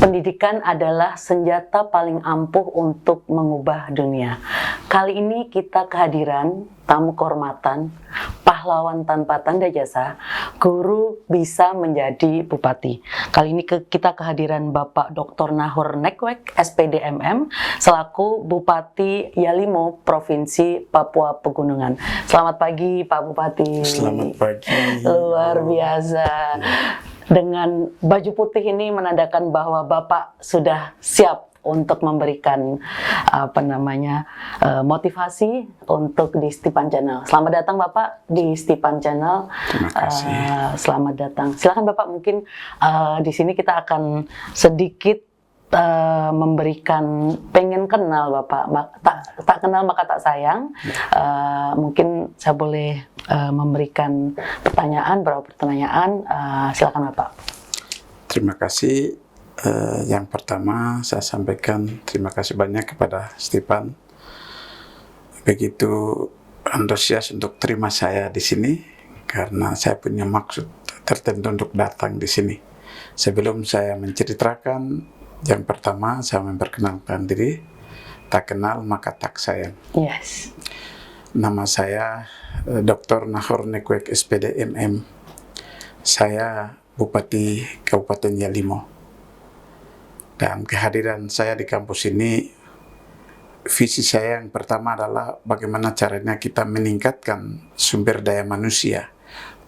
Pendidikan adalah senjata paling ampuh untuk mengubah dunia. Kali ini kita kehadiran tamu kehormatan, pahlawan tanpa tanda jasa, guru bisa menjadi bupati. Kali ini kita kehadiran Bapak Dr. Nahor Nekwek, SPD MM, selaku Bupati Yalimo, Provinsi Papua Pegunungan. Selamat pagi Pak Bupati. Selamat pagi. Luar biasa. Dengan baju putih ini menandakan bahwa Bapak sudah siap untuk memberikan motivasi untuk di Stipan Channel. Selamat datang Bapak di Stipan Channel. Terima kasih. Selamat datang. Silakan Bapak, mungkin di sini kita akan sedikit memberikan, pengen kenal Bapak, tak kenal maka tak sayang. Mungkin saya boleh memberikan beberapa pertanyaan. Silakan Bapak. Terima kasih. Yang pertama saya sampaikan terima kasih banyak kepada Stipan, begitu antusias untuk terima saya di sini karena saya punya maksud tertentu untuk datang di sini. Sebelum saya menceritakan, yang pertama saya memperkenalkan diri. Tak kenal maka tak sayang. Yes. Nama saya Dr. Nahor Nekwek, SPD MM. Saya Bupati Kabupaten Yalimo. Dan kehadiran saya di kampus ini, visi saya yang pertama adalah bagaimana caranya kita meningkatkan sumber daya manusia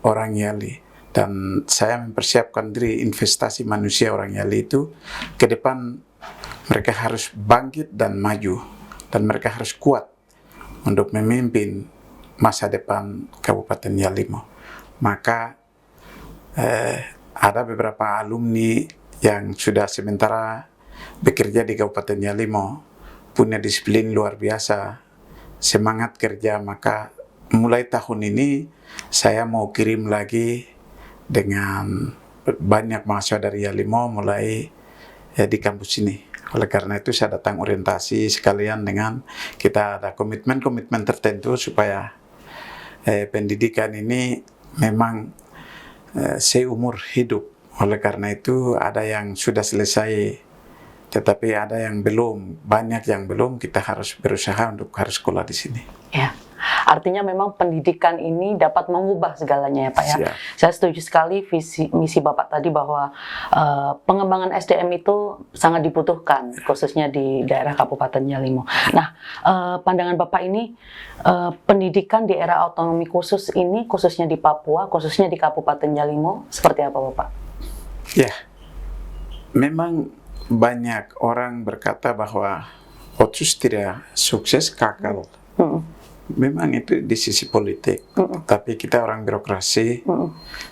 orang Yali. Dan saya mempersiapkan diri investasi manusia orang Yali itu ke depan, mereka harus bangkit dan maju. Dan mereka harus kuat untuk memimpin masa depan Kabupaten Yalimo. Maka ada beberapa alumni yang sudah sementara bekerja di Kabupaten Yalimo, punya disiplin luar biasa, semangat kerja. Maka mulai tahun ini saya mau kirim lagi dengan banyak mahasiswa dari Yalimo mulai di kampus ini. Oleh karena itu saya datang orientasi sekalian dengan kita ada komitmen-komitmen tertentu supaya pendidikan ini memang seumur hidup. Oleh karena itu ada yang sudah selesai, tetapi ada yang belum, banyak yang belum. Kita harus berusaha untuk harus sekolah di sini. Ya, artinya memang pendidikan ini dapat mengubah segalanya ya Pak ya. Siap. Saya setuju sekali misi Bapak tadi bahwa pengembangan SDM itu sangat dibutuhkan, khususnya di daerah Kabupaten Yalimo. Nah, pandangan Bapak ini, pendidikan di era otonomi khusus ini, khususnya di Papua, khususnya di Kabupaten Yalimo, seperti apa Bapak? Ya, memang banyak orang berkata bahwa Otsus tidak sukses, gagal. Memang itu di sisi politik, tapi kita orang birokrasi.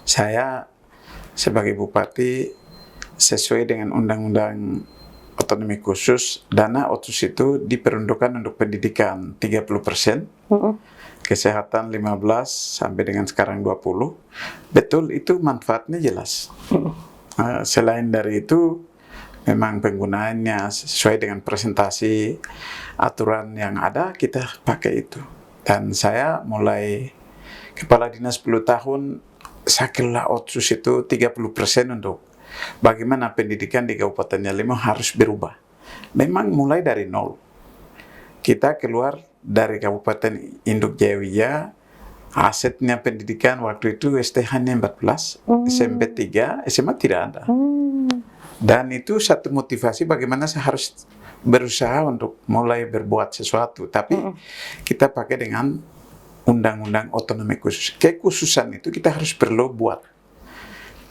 Saya sebagai bupati sesuai dengan undang-undang otonomi khusus, dana Otsus itu diperuntukkan untuk pendidikan 30%, kesehatan 15 sampai dengan sekarang 20. Betul, itu manfaatnya jelas. Selain dari itu, memang penggunaannya sesuai dengan presentasi aturan yang ada, kita pakai itu. Dan saya mulai kepala dinas 10 tahun, saya kelola Otsus itu 30% untuk bagaimana pendidikan di Kabupaten Yalimo harus berubah. Memang mulai dari nol. Kita keluar dari Kabupaten Induk Jaya, asetnya pendidikan waktu itu SD hanya 14, SMP 3, SMA tidak ada. Dan itu satu motivasi bagaimana saya harus berusaha untuk mulai berbuat sesuatu. Tapi kita pakai dengan undang-undang otonomi khusus. Kekhususan itu kita harus perlu buat.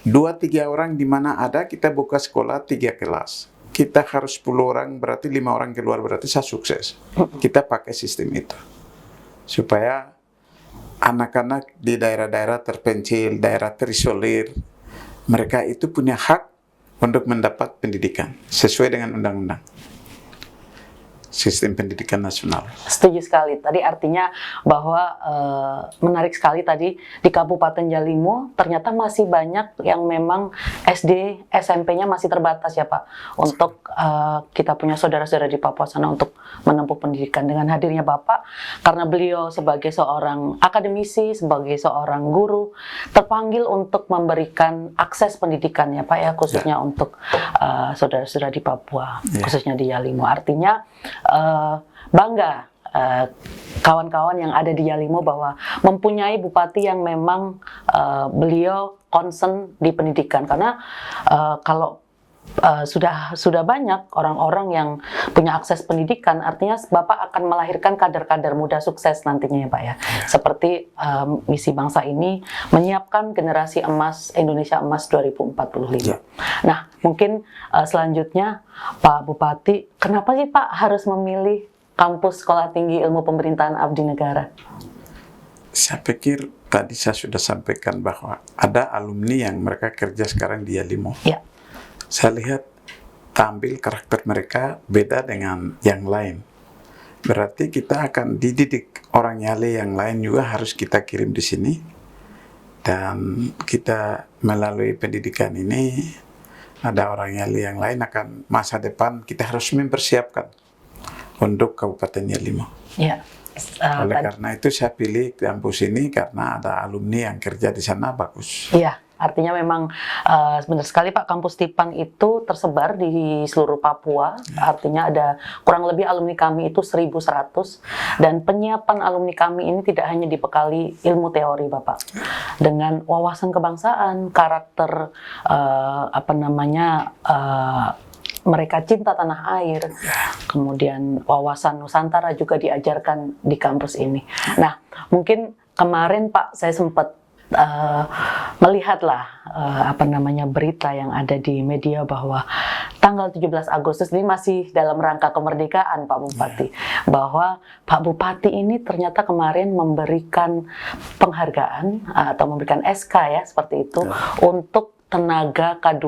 2-3 orang di mana ada, kita buka sekolah 3 kelas. Kita harus 10 orang, berarti 5 orang keluar, berarti saya sukses. Kita pakai sistem itu. Supaya anak-anak di daerah-daerah terpencil, daerah terisolir, mereka itu punya hak untuk mendapat pendidikan sesuai dengan undang-undang. sistem pendidikan nasional. Setuju sekali. Tadi artinya bahwa menarik sekali tadi di Kabupaten Yalimo ternyata masih banyak yang memang SD, SMP-nya masih terbatas ya Pak. Untuk kita punya saudara-saudara di Papua sana untuk menempuh pendidikan. Dengan hadirnya Bapak, karena beliau sebagai seorang akademisi, sebagai seorang guru, terpanggil untuk memberikan akses pendidikan ya Pak ya, khususnya untuk saudara-saudara di Papua, khususnya di Yalimo. Artinya bangga kawan-kawan yang ada di Yalimo bahwa mempunyai bupati yang memang beliau concern di pendidikan, karena kalau sudah banyak orang-orang yang punya akses pendidikan, artinya Bapak akan melahirkan kader-kader muda sukses nantinya ya Pak ya. Seperti misi bangsa ini menyiapkan generasi emas Indonesia emas 2045. Nah, mungkin selanjutnya Pak Bupati, kenapa sih Pak harus memilih kampus Sekolah Tinggi Ilmu Pemerintahan Abdi Negara? Saya pikir tadi saya sudah sampaikan bahwa ada alumni yang mereka kerja sekarang di Yalimo. Ya. Saya lihat tampil karakter mereka beda dengan yang lain. Berarti kita akan dididik orang Yali yang lain juga harus kita kirim di sini. Dan kita melalui pendidikan ini, ada orang Yali yang lain akan masa depan kita harus mempersiapkan untuk Kabupaten Yalimo. Ya. Oleh karena itu saya pilih kampus ini karena ada alumni yang kerja di sana bagus. Iya. Artinya memang benar sekali Pak, kampus Tipang itu tersebar di seluruh Papua. Artinya ada kurang lebih alumni kami itu 1.100, dan penyiapan alumni kami ini tidak hanya dibekali ilmu teori Bapak, dengan wawasan kebangsaan, karakter mereka cinta tanah air, kemudian wawasan Nusantara juga diajarkan di kampus ini. Nah, mungkin kemarin Pak saya sempat melihatlah berita yang ada di media bahwa tanggal 17 Agustus ini masih dalam rangka kemerdekaan Pak Bupati, bahwa Pak Bupati ini ternyata kemarin memberikan penghargaan atau memberikan SK ya seperti itu untuk tenaga K2,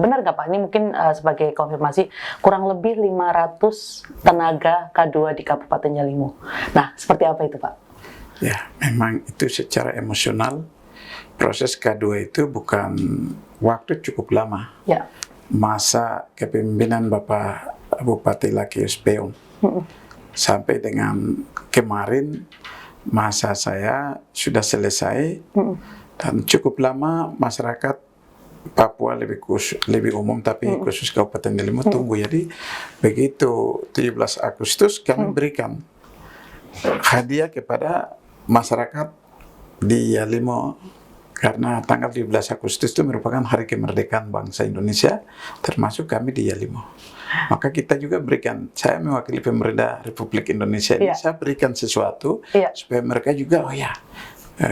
benar nggak Pak? Ini mungkin sebagai konfirmasi, kurang lebih 500 tenaga K2 di Kabupaten Yalimo. Nah, seperti apa itu Pak? Ya, memang itu secara emosional, proses K2 itu bukan waktu cukup lama. Ya. Masa kepemimpinan Bapak Bupati Lakius Peung sampai dengan kemarin masa saya sudah selesai, dan cukup lama masyarakat Papua lebih umum tapi khusus Kabupaten Yalimo tunggu. Jadi begitu 17 Agustus kami berikan hadiah kepada masyarakat di Yalimo, karena tanggal 17 Agustus itu merupakan hari kemerdekaan bangsa Indonesia, termasuk kami di Yalimo. Maka kita juga berikan, saya mewakili pemerintah Republik Indonesia ini, saya berikan sesuatu supaya mereka juga,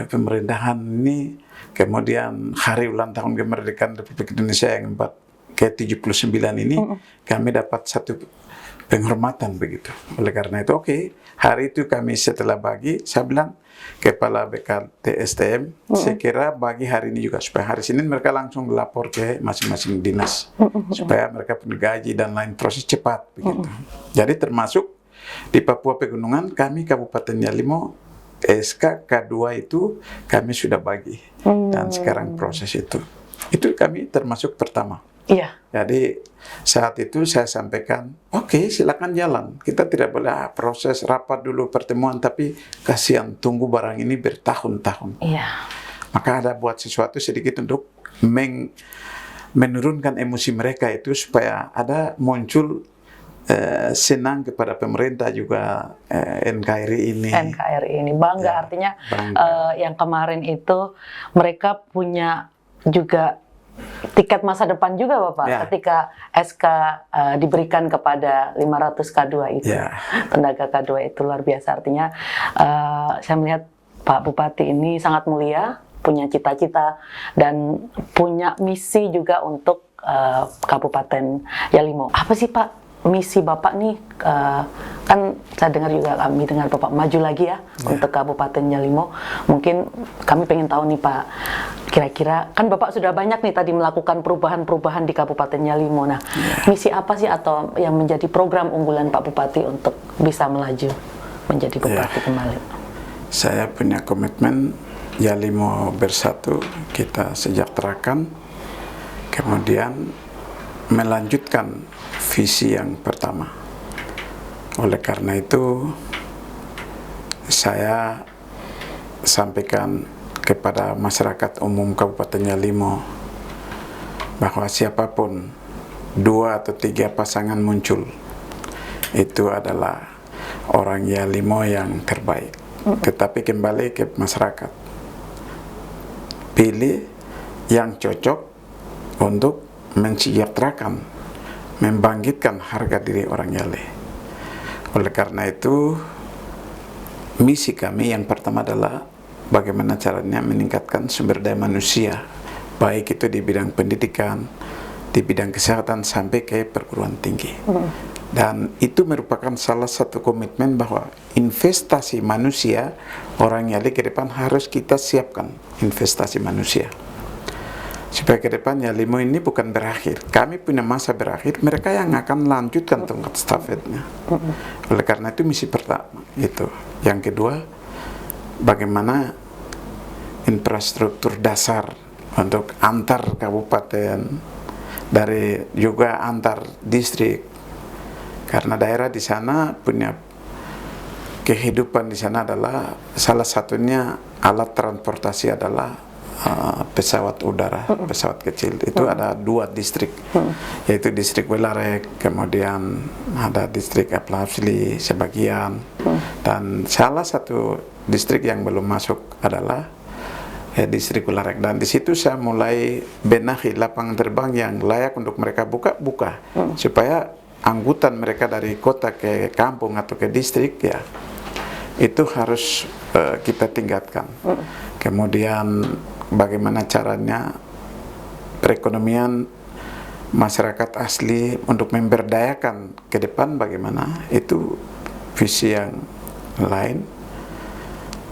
pemerintahan ini, kemudian hari ulang tahun kemerdekaan Republik Indonesia yang ke-79 ini, kami dapat satu penghormatan begitu. Oleh karena itu, hari itu kami setelah bagi, saya bilang Kepala BKT STM, saya kira bagi hari ini juga supaya hari Senin mereka langsung lapor ke masing-masing dinas, supaya mereka punya gaji dan lain proses cepat begitu. Jadi termasuk di Papua Pegunungan, kami Kabupaten Yalimo SK K2 itu kami sudah bagi, dan sekarang proses itu kami termasuk pertama. Iya. Jadi saat itu saya sampaikan, silakan jalan. Kita tidak boleh proses rapat dulu pertemuan, tapi kasihan tunggu barang ini bertahun-tahun. Iya. Maka ada buat sesuatu sedikit untuk menurunkan emosi mereka itu supaya ada muncul senang kepada pemerintah juga NKRI ini. NKRI ini bangga, artinya bangga. Yang kemarin itu mereka punya juga tiket masa depan juga Bapak, ketika SK diberikan kepada 500 K2 itu, tenaga K2 itu luar biasa. Artinya saya melihat Pak Bupati ini sangat mulia, punya cita-cita dan punya misi juga untuk Kabupaten Yalimo. Apa sih Pak misi Bapak nih? Kan saya dengar juga, kami dengar Bapak maju lagi ya untuk Kabupaten Yalimo. Mungkin kami pengen tahu nih Pak, Kira-kira kan Bapak sudah banyak nih tadi melakukan perubahan-perubahan di Kabupaten Yalimo. Nah, misi apa sih atau yang menjadi program unggulan Pak Bupati untuk bisa melaju menjadi bupati kembali? Saya punya komitmen Yalimo bersatu, kita sejahterakan, kemudian melanjutkan visi yang pertama. Oleh karena itu, saya sampaikan kepada masyarakat umum Kabupaten Yalimo bahwa siapapun 2 atau 3 pasangan muncul, itu adalah orang Yalimo yang terbaik. Tetapi kembali ke masyarakat, pilih yang cocok untuk mensejahterakan, membangkitkan harga diri orang Yale. Oleh karena itu, misi kami yang pertama adalah bagaimana caranya meningkatkan sumber daya manusia, baik itu di bidang pendidikan, di bidang kesehatan sampai ke perguruan tinggi. Dan itu merupakan salah satu komitmen bahwa investasi manusia orang Yali ke depan harus kita siapkan investasi manusia. Supaya ke depan Yalimo ini bukan berakhir. Kami punya masa berakhir, mereka yang akan lanjutkan tongkat stafetnya. Oleh karena itu misi pertama itu. Yang kedua, bagaimana infrastruktur dasar untuk antar kabupaten, dari juga antar distrik. Karena daerah di sana punya kehidupan di sana adalah salah satunya alat transportasi adalah pesawat udara, pesawat kecil. Itu ada 2 distrik, yaitu distrik Welarek, kemudian ada distrik Aplafsli sebagian, dan salah satu distrik yang belum masuk adalah distrik Welarek. Dan di situ saya mulai benahi lapangan terbang yang layak untuk mereka buka supaya angkutan mereka dari kota ke kampung atau ke distrik ya itu harus kita tingkatkan. Kemudian bagaimana caranya perekonomian masyarakat asli untuk memberdayakan ke depan, bagaimana itu visi yang lain.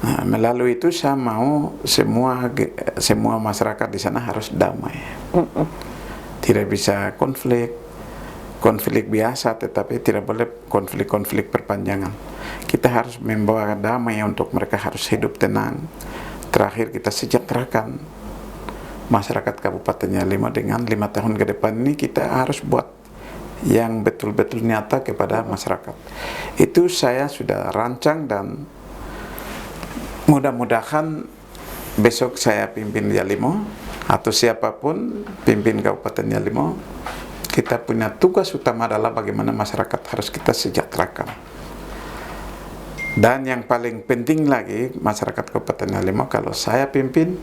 Nah, melalui itu saya mau semua masyarakat di sana harus damai. Tidak bisa konflik biasa, tetapi tidak boleh konflik berpanjangan. Kita harus membawa damai untuk mereka harus hidup tenang. Terakhir kita sejahterakan masyarakat Kabupaten Yalimo dengan 5 tahun ke depan ini kita harus buat yang betul-betul nyata kepada masyarakat. Itu saya sudah rancang dan mudah-mudahan besok saya pimpin Yalimo atau siapapun pimpin Kabupaten Yalimo, kita punya tugas utama adalah bagaimana masyarakat harus kita sejahterakan. Dan yang paling penting lagi, masyarakat Kabupaten Yalimo, kalau saya pimpin,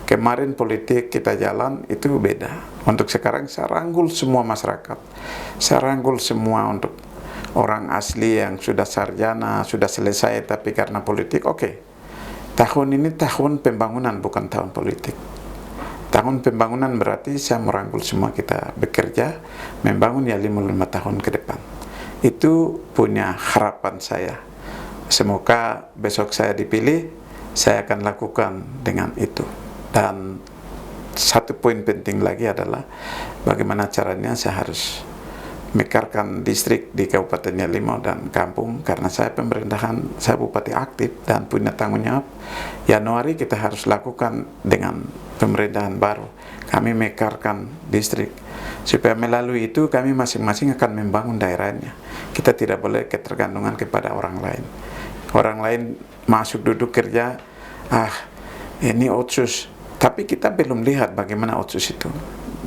kemarin politik kita jalan, itu beda. Untuk sekarang saya rangkul semua masyarakat. Saya rangkul semua untuk orang asli yang sudah sarjana, sudah selesai, tapi karena politik, oke. Tahun ini tahun pembangunan, bukan tahun politik. Tahun pembangunan berarti saya merangkul semua kita bekerja membangun Yalimo 5 tahun ke depan. Itu punya harapan saya. Semoga besok saya dipilih, saya akan lakukan dengan itu. Dan satu poin penting lagi adalah bagaimana caranya saya harus mekarkan distrik di Kabupaten Yalimo dan kampung, karena saya pemerintahan, saya bupati aktif dan punya tanggung jawab. Januari kita harus lakukan dengan pemerintahan baru. Kami mekarkan distrik supaya melalui itu kami masing-masing akan membangun daerahnya. Kita tidak boleh ketergantungan kepada orang lain. Orang lain masuk duduk kerja, ini otsus, tapi kita belum lihat bagaimana otsus itu.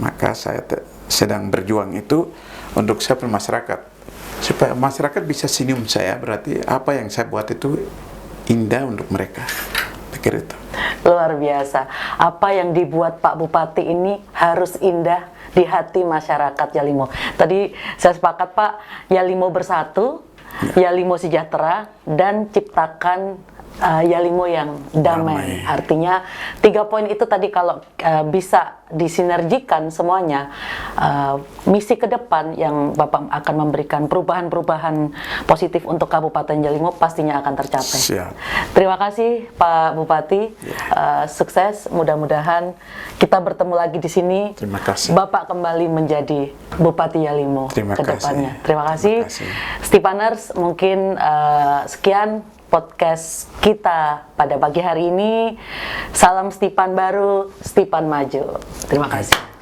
Maka saya sedang berjuang itu untuk saya masyarakat, supaya masyarakat bisa senyum saya, berarti apa yang saya buat itu indah untuk mereka. Pikir itu. Luar biasa. Apa yang dibuat Pak Bupati ini harus indah di hati masyarakat Yalimo. Tadi saya sepakat Pak, Yalimo bersatu, Yalimo sejahtera, dan ciptakan Yalimo yang damai. Damai. Artinya 3 poin itu tadi kalau bisa disinergikan semuanya, misi ke depan yang Bapak akan memberikan perubahan-perubahan positif untuk Kabupaten Yalimo pastinya akan tercapai. Siap. Terima kasih Pak Bupati, sukses. Mudah-mudahan kita bertemu lagi di sini. Terima kasih. Bapak kembali menjadi Bupati Yalimo Terima ke kasih. depannya. Terima kasih. Terima kasih. Stipaners, mungkin sekian podcast kita pada pagi hari ini. Salam Stipan baru, Stipan maju. Terima kasih.